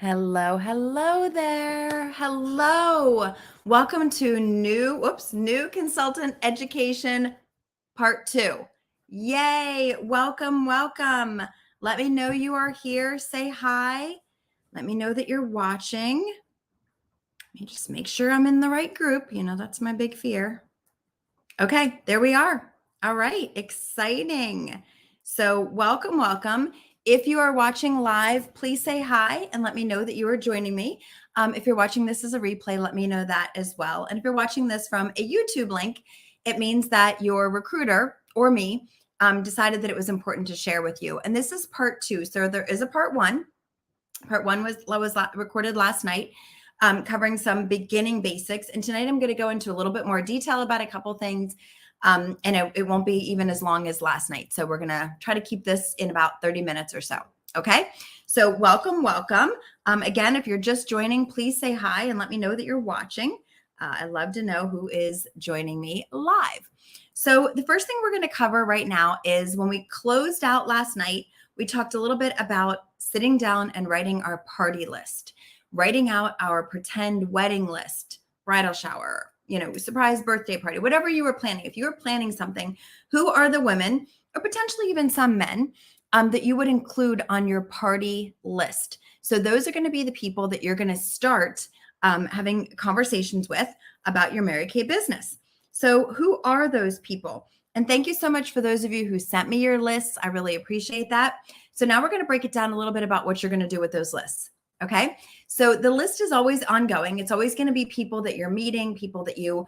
Hello, hello there. Hello. Welcome to new consultant education part 2. Yay. Welcome. Let me know you are here. Say hi. Let me know that you're watching. Let me just make sure I'm in the right group. That's my big fear. Okay, there we are. All right, exciting. So welcome. If you are watching live, please say hi and let me know that you are joining me. If you're watching this as a replay, let me know that as well. And if you're watching this from a YouTube link, it means that your recruiter or me decided that it was important to share with you. And this is part 2. So there is a part 1. Part 1 was recorded last night, covering some beginning basics. And tonight I'm going to go into a little bit more detail about a couple things. And it won't be even as long as last night. So we're going to try to keep this in about 30 minutes or so. Okay. So welcome. Again, if you're just joining, please say hi and let me know that you're watching. I'd love to know who is joining me live. So the first thing we're going to cover right now is when we closed out last night, we talked a little bit about sitting down and writing our party list, writing out our pretend wedding list, bridal shower, surprise birthday party, whatever you were planning. If you were planning something, who are the women or potentially even some men that you would include on your party list? So those are going to be the people that you're going to start having conversations with about your Mary Kay business. So who are those people? And thank you so much for those of you who sent me your lists. I really appreciate that. So now we're going to break it down a little bit about what you're going to do with those lists. Okay. So the list is always ongoing. It's always going to be people that you're meeting, people that you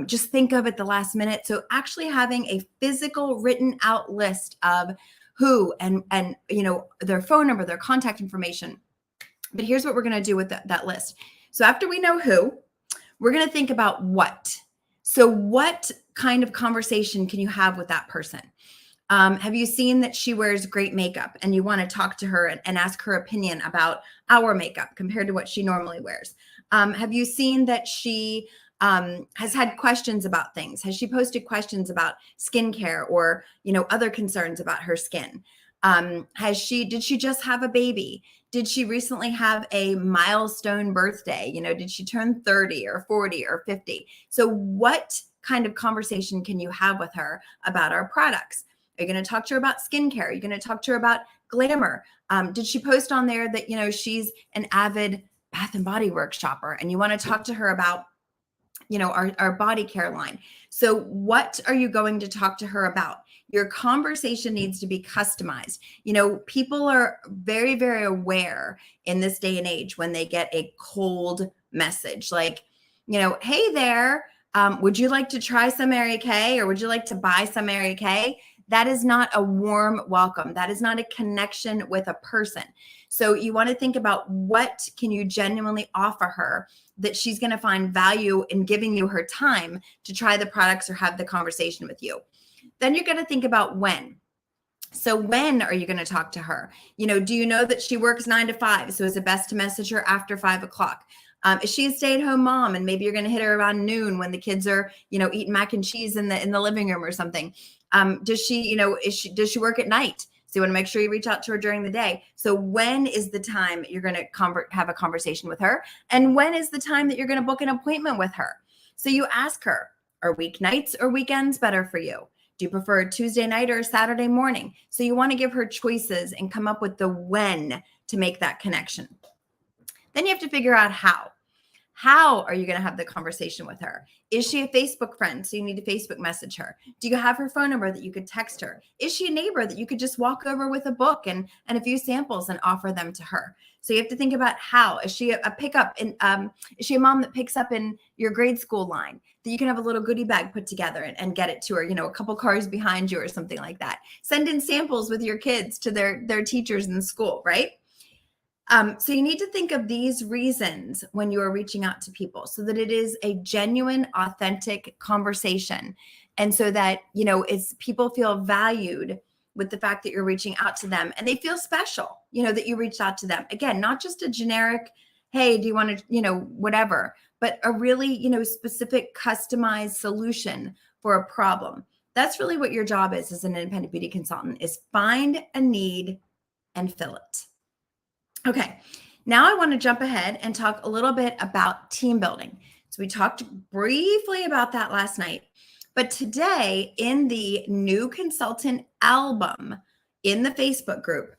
just think of at the last minute. So actually having a physical written out list of who and their phone number, their contact information. But here's what we're going to do with that list. So after we know who, we're going to think about what. So what kind of conversation can you have with that person? Have you seen that she wears great makeup and you want to talk to her and ask her opinion about our makeup compared to what she normally wears? Have you seen that she has had questions about things? Has she posted questions about skincare or, other concerns about her skin? Did she just have a baby? Did she recently have a milestone birthday? Did she turn 30 or 40 or 50? So what kind of conversation can you have with her about our products? Are you going to talk to her about skincare? Are you going to talk to her about glamour? Did she post on there that, she's an avid Bath and Body Works shopper and you want to talk to her about, our body care line? So what are you going to talk to her about? Your conversation needs to be customized. People are very, very aware in this day and age when they get a cold message like, hey there, would you like to try some Mary Kay or would you like to buy some Mary Kay? That is not a warm welcome. That is not a connection with a person. So you want to think about what can you genuinely offer her that she's going to find value in giving you her time to try the products or have the conversation with you. Then you're going to think about when. So when are you going to talk to her? Do you know that she works 9 to 5? So is it best to message her after 5 o'clock? Is she a stay-at-home mom and maybe you're going to hit her around noon when the kids are, eating mac and cheese in the living room or something? Does she work at night? So you want to make sure you reach out to her during the day. So when is the time you're going to have a conversation with her? And when is the time that you're going to book an appointment with her? So you ask her, are weeknights or weekends better for you? Do you prefer a Tuesday night or a Saturday morning? So you want to give her choices and come up with the when to make that connection. Then you have to figure out how. How are you going to have the conversation with her? Is she a Facebook friend? So you need to Facebook message her. Do you have her phone number that you could text her? Is she a neighbor that you could just walk over with a book and a few samples and offer them to her? So you have to think about how. Is she a pickup? Is she a mom that picks up in your grade school line that you can have a little goodie bag put together and get it to her, a couple cars behind you or something like that? Send in samples with your kids to their teachers in school, right? So you need to think of these reasons when you are reaching out to people so that it is a genuine, authentic conversation. And so that, it's people feel valued with the fact that you're reaching out to them and they feel special, that you reached out to them. Again, not just a generic, hey, do you want to, whatever, but a really, specific customized solution for a problem. That's really what your job is as an independent beauty consultant, is find a need and fill it. Okay, Now I want to jump ahead and talk a little bit about team building. So we talked briefly about that last night. But today, in the new consultant album in the Facebook group,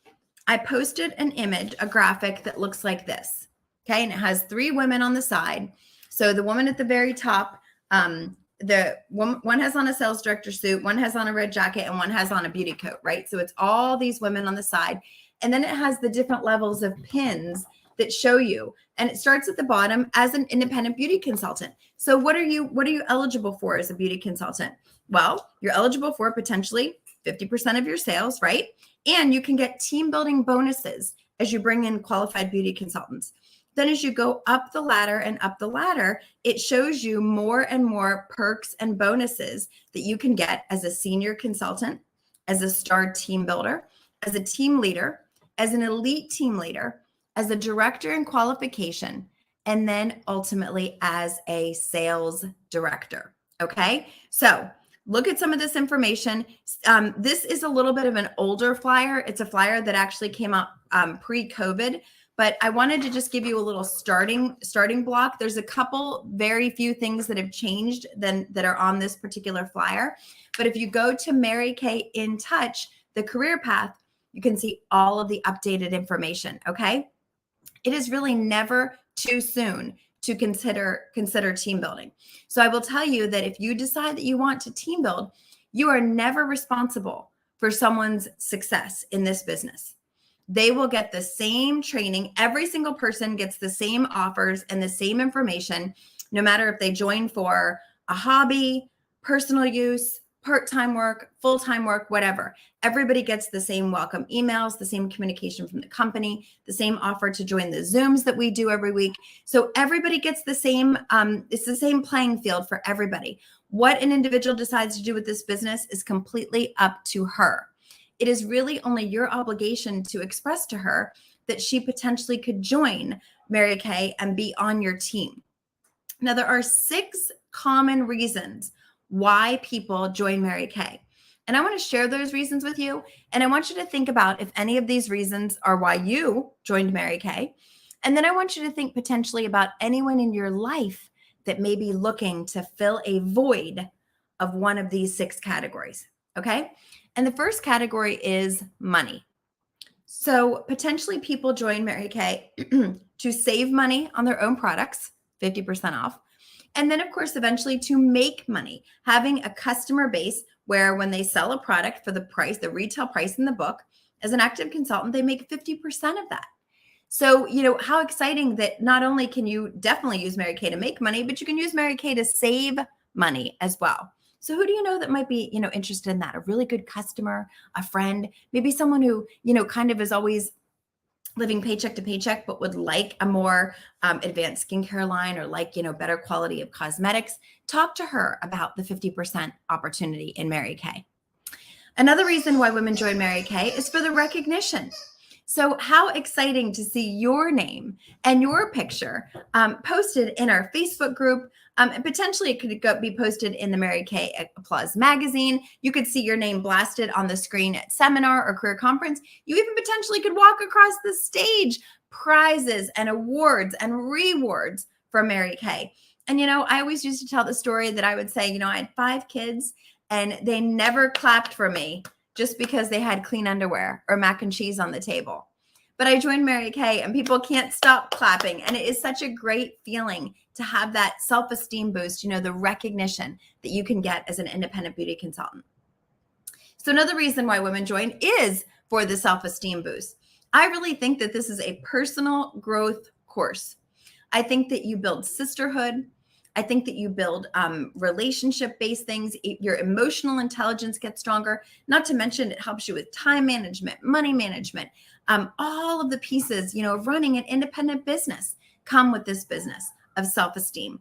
I posted an image, a graphic that looks like this. Okay. And it has 3 women on the side. So the woman at the very top, the one has on a sales director suit, one has on a red jacket, and one has on a beauty coat, right? So it's all these women on the side. And then it has the different levels of pins that show you. And it starts at the bottom as an independent beauty consultant. So what are you eligible for as a beauty consultant? Well, you're eligible for potentially 50% of your sales, right? And you can get team building bonuses as you bring in qualified beauty consultants. Then as you go up the ladder and up the ladder, it shows you more and more perks and bonuses that you can get as a senior consultant, as a star team builder, as a team leader, as an elite team leader, as a director in qualification, and then ultimately as a sales director. Okay. So look at some of this information. This is a little bit of an older flyer. It's a flyer that actually came out pre-COVID, but I wanted to just give you a little starting block. There's a couple, very few things that have changed that are on this particular flyer. But if you go to Mary Kay In Touch, the career path, you can see all of the updated information. Okay. It is really never too soon to consider team building. So I will tell you that if you decide that you want to team build, you are never responsible for someone's success in this business. They will get the same training. Every single person gets the same offers and the same information, no matter if they join for a hobby, personal use, part-time work, full-time work, whatever. Everybody gets the same welcome emails, the same communication from the company, the same offer to join the Zooms that we do every week. So everybody gets the same, it's the same playing field for everybody. What an individual decides to do with this business is completely up to her. It is really only your obligation to express to her that she potentially could join Mary Kay and be on your team. Now, there are 6 common reasons why people join Mary Kay. And I want to share those reasons with you. And I want you to think about if any of these reasons are why you joined Mary Kay. And then I want you to think potentially about anyone in your life that may be looking to fill a void of one of these 6 categories. Okay. And the first category is money. So potentially people join Mary Kay to save money on their own products, 50% off. And then, of course, eventually to make money, having a customer base where when they sell a product for the price, the retail price in the book, as an active consultant, they make 50% of that. So, how exciting that not only can you definitely use Mary Kay to make money, but you can use Mary Kay to save money as well. So who do you know that might be, interested in that? A really good customer, a friend, maybe someone who, kind of is always living paycheck to paycheck, but would like a more advanced skincare line or like, better quality of cosmetics. Talk to her about the 50% opportunity in Mary Kay. Another reason why women join Mary Kay is for the recognition. So how exciting to see your name and your picture posted in our Facebook group. And potentially it could be posted in the Mary Kay Applause magazine. You could see your name blasted on the screen at seminar or career conference. You even potentially could walk across the stage, prizes and awards and rewards for Mary Kay. And, I always used to tell the story that I would say, I had 5 kids and they never clapped for me just because they had clean underwear or mac and cheese on the table. But I joined Mary Kay and people can't stop clapping. And it is such a great feeling to have that self-esteem boost, the recognition that you can get as an independent beauty consultant. So another reason why women join is for the self-esteem boost. I really think that this is a personal growth course. I think that you build sisterhood. I think that you build relationship-based things. Your emotional intelligence gets stronger. Not to mention it helps you with time management, money management. All of the pieces, of running an independent business come with this business of self-esteem.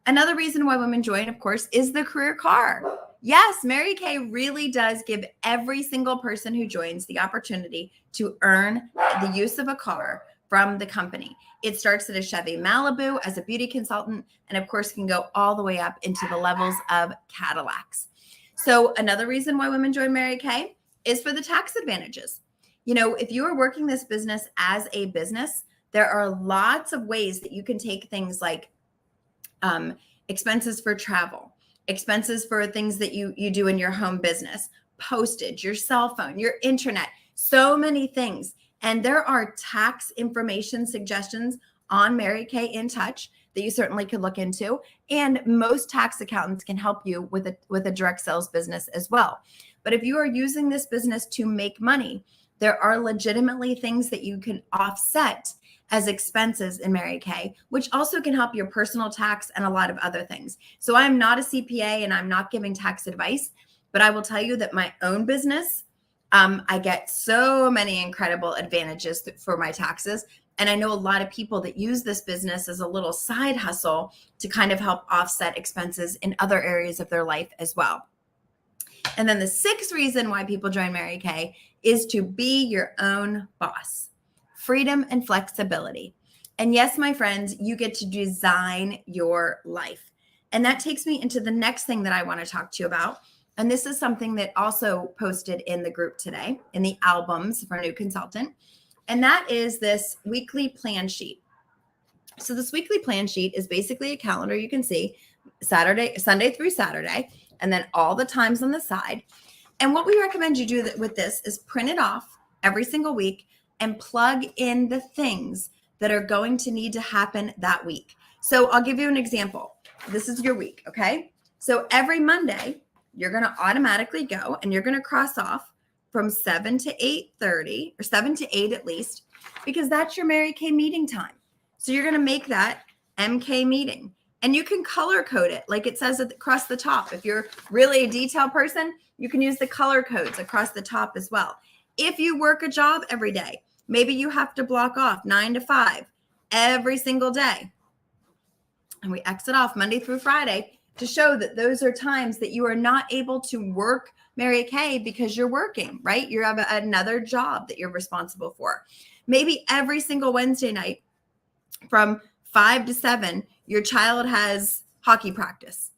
Another reason why women join, of course, is the career car. Yes, Mary Kay really does give every single person who joins the opportunity to earn the use of a car from the company. It starts at a Chevy Malibu as a beauty consultant, and of course can go all the way up into the levels of Cadillacs. So another reason why women join Mary Kay is for the tax advantages. If you are working this business as a business, there are lots of ways that you can take things like expenses for travel, expenses for things that you do in your home business, postage, your cell phone, your internet, so many things. And there are tax information suggestions on Mary Kay In Touch that you certainly could look into. And most tax accountants can help you with a direct sales business as well. But if you are using this business to make money, there are legitimately things that you can offset as expenses in Mary Kay, which also can help your personal tax and a lot of other things. So I'm not a CPA and I'm not giving tax advice, but I will tell you that my own business, I get so many incredible advantages for my taxes. And I know a lot of people that use this business as a little side hustle to kind of help offset expenses in other areas of their life as well. And then the sixth reason why people join Mary Kay is to be your own boss. Freedom and flexibility. And yes, my friends, you get to design your life. And that takes me into the next thing that I want to talk to you about. And this is something that also posted in the group today, in the albums for New Consultant. And that is this weekly plan sheet. So this weekly plan sheet is basically a calendar you can see Sunday through Saturday, and then all the times on the side. And what we recommend you do with this is print it off every single week and plug in the things that are going to need to happen that week. So I'll give you an example. This is your week, okay? So every Monday, you're going to automatically go and you're going to cross off from 7 to 8:30 or 7 to 8 at least, because that's your Mary Kay meeting time. So you're going to make that MK meeting. And you can color code it like it says across the top. If you're really a detail person, you can use the color codes across the top as well. If you work a job every day, maybe you have to block off 9 to 5 every single day. And we exit off Monday through Friday to show that those are times that you are not able to work Mary Kay because you're working, right? You have another job that you're responsible for. Maybe every single Wednesday night from 5 to 7, your child has hockey practice.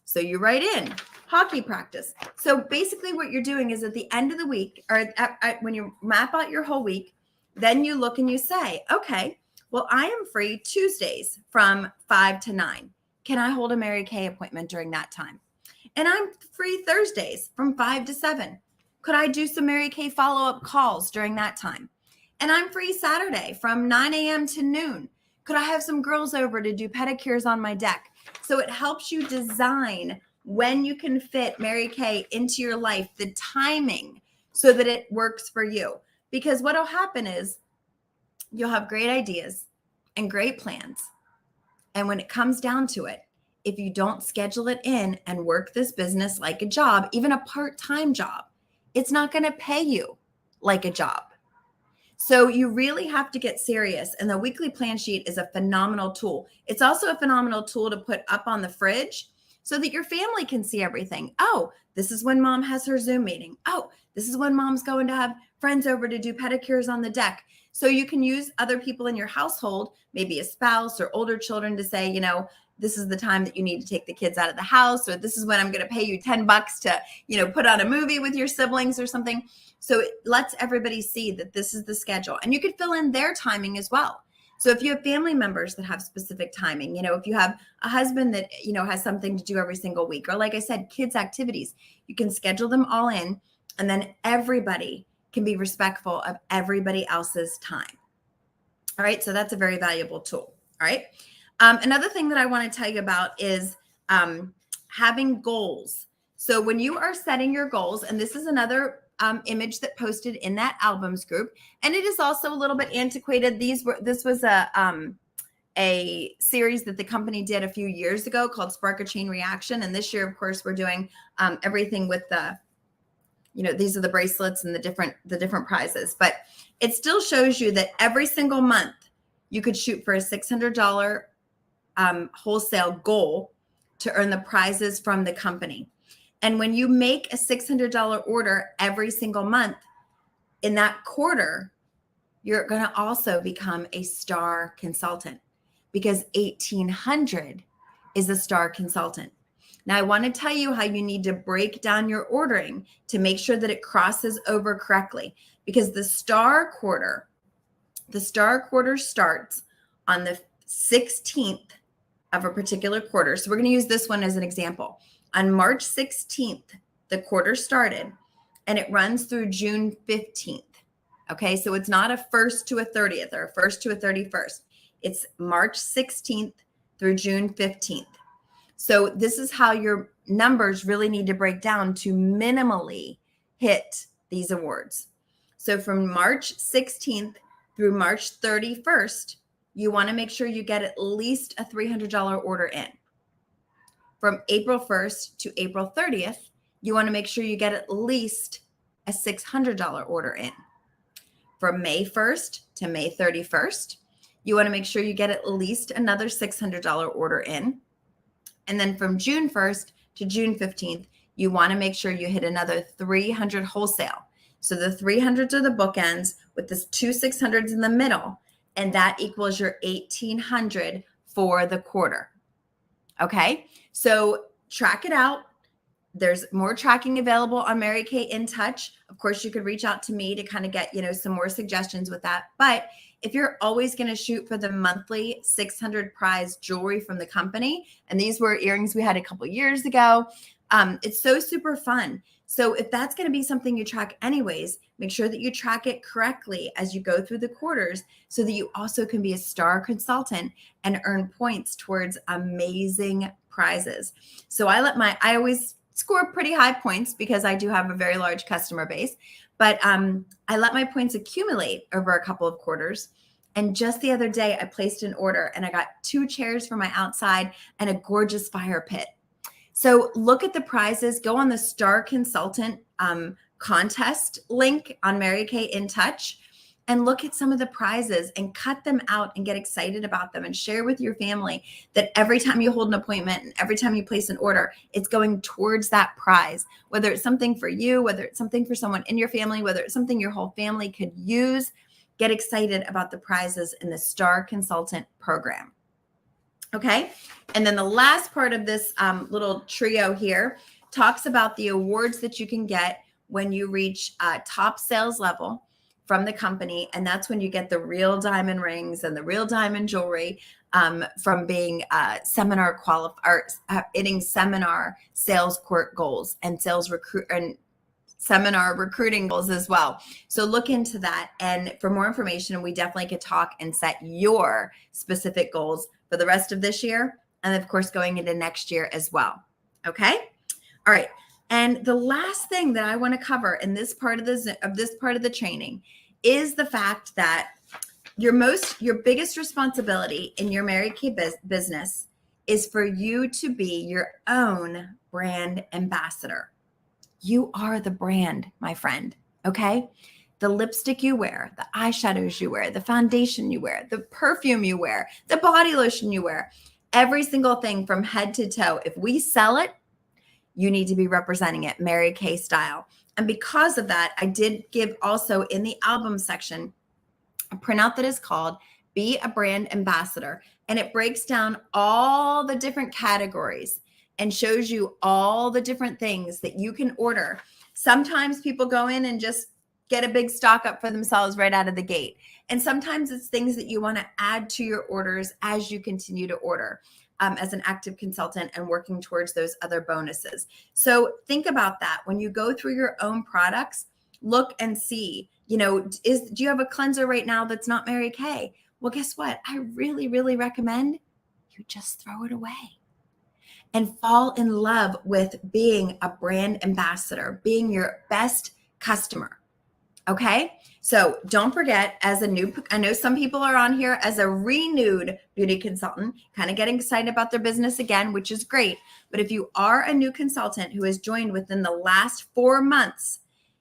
So you write in hockey practice. So basically what you're doing is at the end of the week, or when you map out your whole week, then you look and you say, okay, well, I am free Tuesdays from 5 to 9. Can I hold a Mary Kay appointment during that time? And I'm free Thursdays from 5 to 7. Could I do some Mary Kay follow-up calls during that time? And I'm free Saturday from 9 a.m. to noon. Could I have some girls over to do pedicures on my deck? So it helps you design when you can fit Mary Kay into your life, the timing, so that it works for you. Because what will happen is you'll have great ideas and great plans. And when it comes down to it, if you don't schedule it in and work this business like a job, even a part-time job, it's not going to pay you like a job. So you really have to get serious. And the weekly plan sheet is a phenomenal tool. It's also a phenomenal tool to put up on the fridge so that your family can see everything. Oh, this is when mom has her Zoom meeting. Oh, this is when mom's going to have friends over to do pedicures on the deck. So you can use other people in your household, maybe a spouse or older children, to say, this is the time that you need to take the kids out of the house, or this is when I'm going to pay you $10 to, put on a movie with your siblings or something. So it lets everybody see that this is the schedule, and you could fill in their timing as well. So if you have family members that have specific timing, if you have a husband that, has something to do every single week, or like I said, kids activities, you can schedule them all in, and then everybody can be respectful of everybody else's time. All right. So that's a very valuable tool. All right. Another thing that I want to tell you about is having goals. So when you are setting your goals, and this is another image that posted in that albums group, and it is also a little bit antiquated. This was a series that the company did a few years ago called Spark a Chain Reaction. And this year, of course, we're doing everything with the, these are the bracelets and the different prizes, but it still shows you that every single month you could shoot for a $600 wholesale goal to earn the prizes from the company. And when you make a $600 order every single month, in that quarter, you're going to also become a star consultant, because 1,800 is a star consultant. Now, I want to tell you how you need to break down your ordering to make sure that it crosses over correctly, because the star quarter The star quarter starts on the 16th of a particular quarter. So we're going to use this one as an example. On March 16th, the quarter started and it runs through June 15th. Okay, so it's not a 1st to a 30th or a 1st to a 31st. It's March 16th through June 15th. So this is how your numbers really need to break down to minimally hit these awards. So from March 16th through March 31st, you want to make sure you get at least a $300 order in. From April 1st to April 30th, you want to make sure you get at least a $600 order in. From May 1st to May 31st, you want to make sure you get at least another $600 order in. And then from June 1st to June 15th, you want to make sure you hit another 300 wholesale. So the 300s are the bookends with the 2 600s in the middle, and that equals your 1,800 for the quarter. Okay, so track it out. There's more tracking available on Mary Kay In Touch. Of course, you could reach out to me to kind of get, some more suggestions with that. But if you're always going to shoot for the monthly 600 prize jewelry from the company, and these were earrings we had a couple years ago, it's so super fun. So if that's going to be something you track anyways, make sure that you track it correctly as you go through the quarters so that you also can be a star consultant and earn points towards amazing prizes. So I always score pretty high points because I do have a very large customer base, but I let my points accumulate over a couple of quarters. And just the other day, I placed an order and I got 2 chairs for my outside and a gorgeous fire pit. So look at the prizes, go on the Star Consultant contest link on Mary Kay In Touch and look at some of the prizes and cut them out and get excited about them and share with your family that every time you hold an appointment and every time you place an order, it's going towards that prize, whether it's something for you, whether it's something for someone in your family, whether it's something your whole family could use. Get excited about the prizes in the Star Consultant program. Okay. And then the last part of this little trio here talks about the awards that you can get when you reach top sales level from the company. And that's when you get the real diamond rings and the real diamond jewelry from being seminar hitting seminar sales court goals and seminar recruiting goals as well. So look into that. And for more information, we definitely could talk and set your specific goals for the rest of this year. And of course, going into next year as well. Okay. All right. And the last thing that I want to cover in this part of the training is the fact that your biggest responsibility in your Mary Kay business is for you to be your own brand ambassador. You are the brand, my friend. Okay. The lipstick you wear, the eyeshadows you wear, the foundation you wear, the perfume you wear, the body lotion you wear, every single thing from head to toe. If we sell it, you need to be representing it Mary Kay style. And because of that, I did give also in the album section a printout that is called Be a Brand Ambassador. And it breaks down all the different categories and shows you all the different things that you can order. Sometimes people go in and just get a big stock up for themselves right out of the gate. And sometimes it's things that you want to add to your orders as you continue to order as an active consultant and working towards those other bonuses. So think about that. When you go through your own products, look and see, do you have a cleanser right now that's not Mary Kay? Well, guess what? I really, really recommend you just throw it away and fall in love with being a brand ambassador, being your best customer. Okay. So don't forget, I know some people are on here as a renewed beauty consultant, kind of getting excited about their business again, which is great. But if you are a new consultant who has joined within the last 4 months,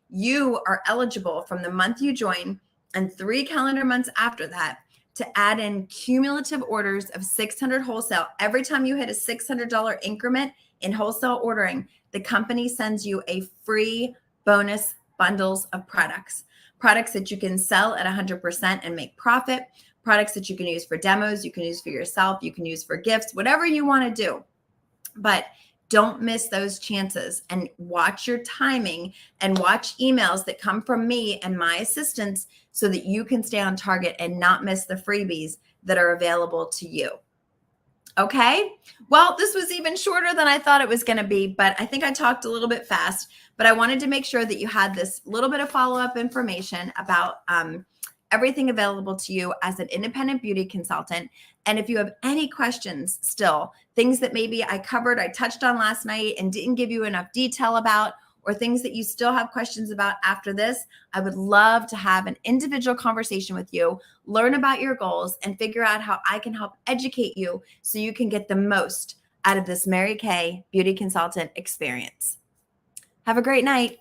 you are eligible from the month you join and 3 calendar months after that to add in cumulative orders of 600 wholesale. Every time you hit a $600 increment in wholesale ordering, the company sends you a free bonus bundles of products that you can sell at 100% and make profit, products that you can use for demos, you can use for yourself, you can use for gifts, whatever you want to do. But Don't miss those chances, and watch your timing and watch emails that come from me and my assistants so that you can stay on target and not miss the freebies that are available to you. Okay. Well, this was even shorter than I thought it was going to be, but I think I talked a little bit fast. But I wanted to make sure that you had this little bit of follow-up information about everything available to you as an independent beauty consultant. And if you have any questions still, things that maybe I touched on last night and didn't give you enough detail about, or things that you still have questions about after this, I would love to have an individual conversation with you, learn about your goals, and figure out how I can help educate you so you can get the most out of this Mary Kay Beauty Consultant experience. Have a great night.